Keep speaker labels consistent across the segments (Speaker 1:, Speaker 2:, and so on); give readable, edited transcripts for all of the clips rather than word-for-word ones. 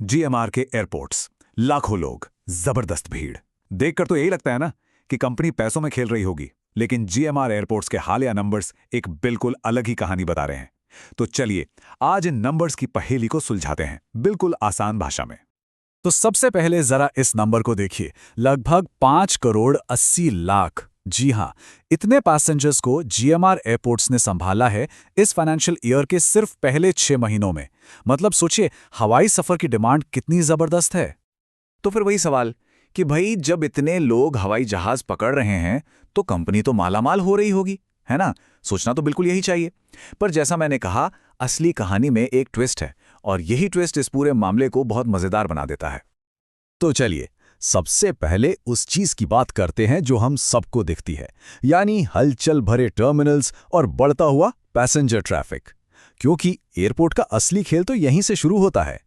Speaker 1: GMR के airports, लाखों लोग, जबरदस्त भीड़। देखकर तो यही लगता है ना कि कंपनी पैसों में खेल रही होगी, लेकिन जीएमआर एयरपोर्ट्स के हालिया नंबर्स एक बिल्कुल अलग ही कहानी बता रहे हैं। तो चलिए आज इन नंबर्स की पहेली को सुलझाते हैं, बिल्कुल आसान भाषा में। तो सबसे पहले जरा इस नंबर को देखिए, लगभग 5 करोड़ 80 लाख। जी हां, इतने पैसेंजर्स को जीएमआर एयरपोर्ट्स ने संभाला है इस फाइनेंशियल ईयर के सिर्फ पहले 6 महीनों में। मतलब सोचिए हवाई सफर की डिमांड कितनी जबरदस्त है।
Speaker 2: तो फिर वही सवाल कि भाई जब इतने लोग हवाई जहाज पकड़ रहे हैं तो कंपनी तो मालामाल हो रही होगी, है ना? सोचना तो बिल्कुल यही चाहिए। पर जैसा मैंने कहा, असली कहानी में एक ट्विस्ट है और यही ट्विस्ट इस पूरे मामले को बहुत मजेदार बना देता है।
Speaker 1: तो चलिए सबसे पहले उस चीज की बात करते हैं जो हम सबको दिखती है, यानी हलचल भरे टर्मिनल्स और बढ़ता हुआ पैसेंजर ट्रैफिक। क्योंकि एयरपोर्ट का असली खेल तो यहीं से शुरू होता है।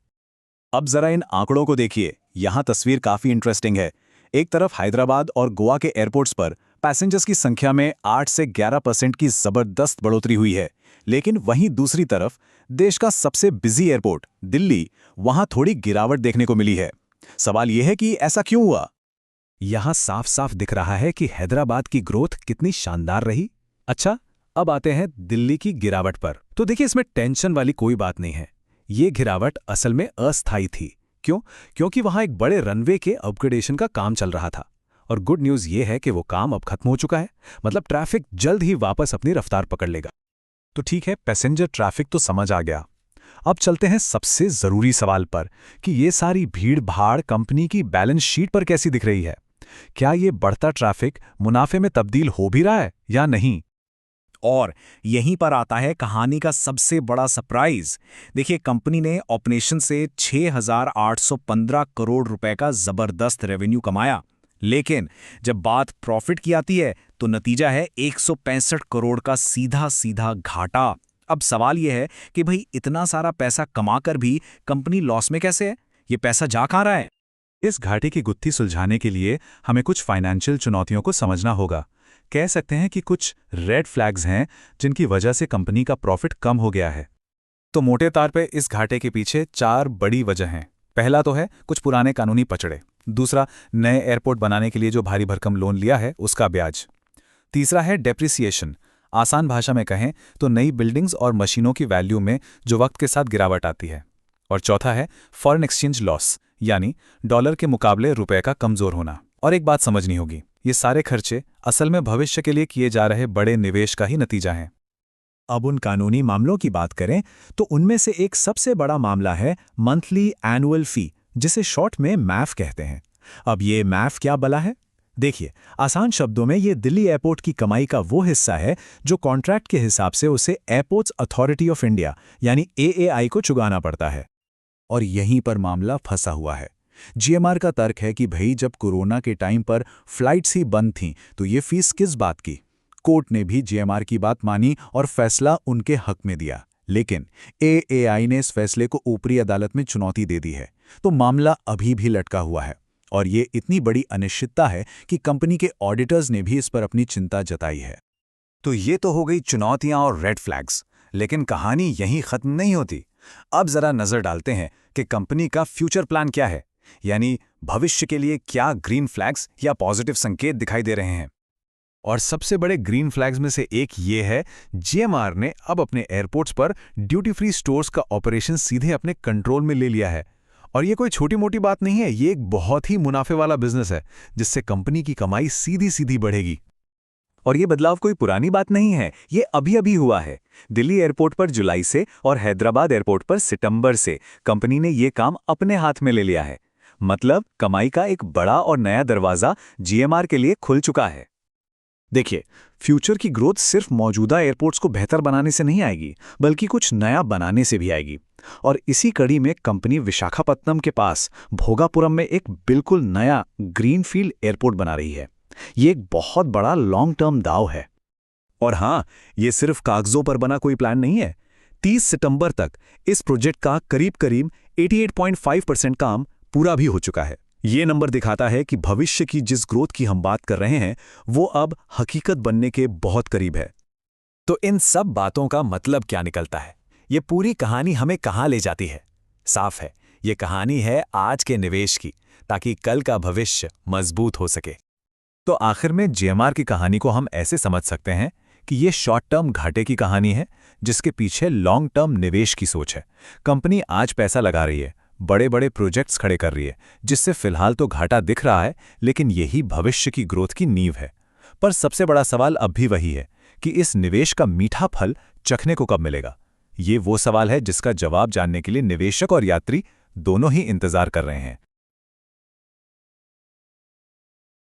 Speaker 1: अब जरा इन आंकड़ों को देखिए, यहां तस्वीर काफी इंटरेस्टिंग है। एक तरफ हैदराबाद और गोवा के एयरपोर्ट्स पर पैसेंजर्स की संख्या में 8 से 11% की जबरदस्त बढ़ोतरी हुई है, लेकिन वहीं दूसरी तरफ देश का सबसे बिजी एयरपोर्ट दिल्ली, वहां थोड़ी गिरावट देखने को मिली है। सवाल यह है कि ऐसा क्यों हुआ? यहां साफ साफ दिख रहा है कि हैदराबाद की ग्रोथ कितनी शानदार रही। अच्छा, अब आते हैं दिल्ली की गिरावट पर। तो देखिए, इसमें टेंशन वाली कोई बात नहीं है। ये गिरावट असल में अस्थायी थी। क्यों? क्योंकि वहां एक बड़े रनवे के अपग्रेडेशन का काम चल रहा था। और गुड न्यूज ये है कि वो काम अब खत्म हो चुका है। मतलब ट्रैफिक जल्द ही वापस अपनी रफ्तार पकड़ लेगा। तो ठीक है, पैसेंजर ट्रैफिक तो समझ आ गया। अब चलते हैं सबसे जरूरी सवाल पर कि ये सारी भीड़ भाड़ कंपनी की बैलेंस शीट पर कैसी दिख रही है। क्या ये बढ़ता ट्रैफिक मुनाफे में तब्दील हो भी रहा है या नहीं?
Speaker 2: और यहीं पर आता है कहानी का सबसे बड़ा सरप्राइज। देखिए, कंपनी ने ऑपरेशन से 6,815 करोड़ रुपए का जबरदस्त रेवेन्यू कमाया, लेकिन जब बात प्रॉफिट की आती है तो नतीजा है 165 करोड़ का सीधा सीधा घाटा। अब सवाल यह है कि भाई इतना सारा पैसा कमाकर भी कंपनी लॉस में कैसे है? ये पैसा जा कहाँ रहा है?
Speaker 1: इस घाटे की गुत्थी सुलझाने के लिए हमें कुछ फाइनेंशियल चुनौतियों को समझना होगा। कह सकते हैं कि कुछ रेड फ्लैग्स हैं जिनकी वजह से कंपनी का प्रॉफिट कम हो गया है। तो मोटे तौर पे इस घाटे के पीछे 4 बड़ी वजह हैं। पहला तो है कुछ पुराने कानूनी पचड़े। दूसरा, नए एयरपोर्ट बनाने के लिए जो भारी भरकम लोन लिया है उसका ब्याज। तीसरा है डेप्रिसिएशन। आसान भाषा में कहें तो नई बिल्डिंग्स और मशीनों की वैल्यू में जो वक्त के साथ गिरावट आती है। और चौथा है फॉरेन एक्सचेंज लॉस, यानी डॉलर के मुकाबले रुपए का कमजोर होना। और एक बात समझनी होगी, ये सारे खर्चे असल में भविष्य के लिए किए जा रहे बड़े निवेश का ही नतीजा हैं। अब उन कानूनी मामलों की बात करें तो उनमें से एक सबसे बड़ा मामला है मंथली एनुअल फी, जिसे शॉर्ट में मैफ कहते हैं। अब ये मैफ क्या बला है? देखिए, आसान शब्दों में ये दिल्ली एयरपोर्ट की कमाई का वो हिस्सा है जो कॉन्ट्रैक्ट के हिसाब से उसे एयरपोर्ट्स अथॉरिटी ऑफ इंडिया यानी एएआई को चुकाना पड़ता है। और यहीं पर मामला फंसा हुआ है। जीएमआर का तर्क है कि भाई जब कोरोना के टाइम पर फ्लाइट्स ही बंद थीं तो ये फीस किस बात की। कोर्ट ने भी जीएमआर की बात मानी और फैसला उनके हक में दिया, लेकिन एएआई ने इस फैसले को ऊपरी अदालत में चुनौती दे दी है। तो मामला अभी भी लटका हुआ है और ये इतनी बड़ी अनिश्चितता है कि कंपनी के ऑडिटर्स ने भी इस पर अपनी चिंता जताई है। तो ये तो हो गई चुनौतियां और रेड फ्लैग्स, लेकिन कहानी यहीं खत्म नहीं होती। अब जरा नजर डालते हैं कि कंपनी का फ्यूचर प्लान क्या है, यानी भविष्य के लिए क्या ग्रीन फ्लैग्स या पॉजिटिव संकेत दिखाई दे रहे हैं। और सबसे बड़े ग्रीन फ्लैग्स में से एक ये है, जीएमआर ने अब अपने एयरपोर्ट्स पर ड्यूटी फ्री स्टोर्स का ऑपरेशन सीधे अपने कंट्रोल में ले लिया है। और ये कोई छोटी मोटी बात नहीं है, ये एक बहुत ही मुनाफे वाला बिजनेस है जिससे कंपनी की कमाई सीधी सीधी बढ़ेगी। और ये बदलाव कोई पुरानी बात नहीं है, ये अभी अभी हुआ है। दिल्ली एयरपोर्ट पर जुलाई से और हैदराबाद एयरपोर्ट पर सितंबर से कंपनी ने ये काम अपने हाथ में ले लिया है। मतलब कमाई का एक बड़ा और नया दरवाजा जीएमआर के लिए खुल चुका है। देखिए, फ्यूचर की ग्रोथ सिर्फ मौजूदा एयरपोर्ट्स को बेहतर बनाने से नहीं आएगी, बल्कि कुछ नया बनाने से भी आएगी। और इसी कड़ी में कंपनी विशाखापत्तनम के पास भोगापुरम में एक बिल्कुल नया ग्रीनफील्ड एयरपोर्ट बना रही है। ये एक बहुत बड़ा लॉन्ग टर्म दाव है। और हाँ, ये सिर्फ कागजों पर बना कोई प्लान नहीं है। 30 सितंबर तक इस प्रोजेक्ट का करीब करीब 88.5% काम पूरा भी हो चुका है। ये नंबर दिखाता है कि भविष्य की जिस ग्रोथ की हम बात कर रहे हैं वो अब हकीकत बनने के बहुत करीब है। तो इन सब बातों का मतलब क्या निकलता है? ये पूरी कहानी हमें कहाँ ले जाती है? साफ है,
Speaker 2: ये कहानी है आज के निवेश की, ताकि कल का भविष्य मजबूत हो सके।
Speaker 1: तो आखिर में जीएमआर की कहानी को हम ऐसे समझ सकते हैं कि ये शॉर्ट टर्म घाटे की कहानी है, जिसके पीछे लॉन्ग टर्म निवेश की सोच है। कंपनी आज पैसा लगा रही है, बड़े बड़े प्रोजेक्ट्स खड़े कर रही है, जिससे फिलहाल तो घाटा दिख रहा है, लेकिन यही भविष्य की ग्रोथ की नींव है। पर सबसे बड़ा सवाल अब भी वही है कि इस निवेश का मीठा फल चखने को कब मिलेगा। ये वो सवाल है जिसका जवाब जानने के लिए निवेशक और यात्री दोनों ही इंतजार कर रहे हैं।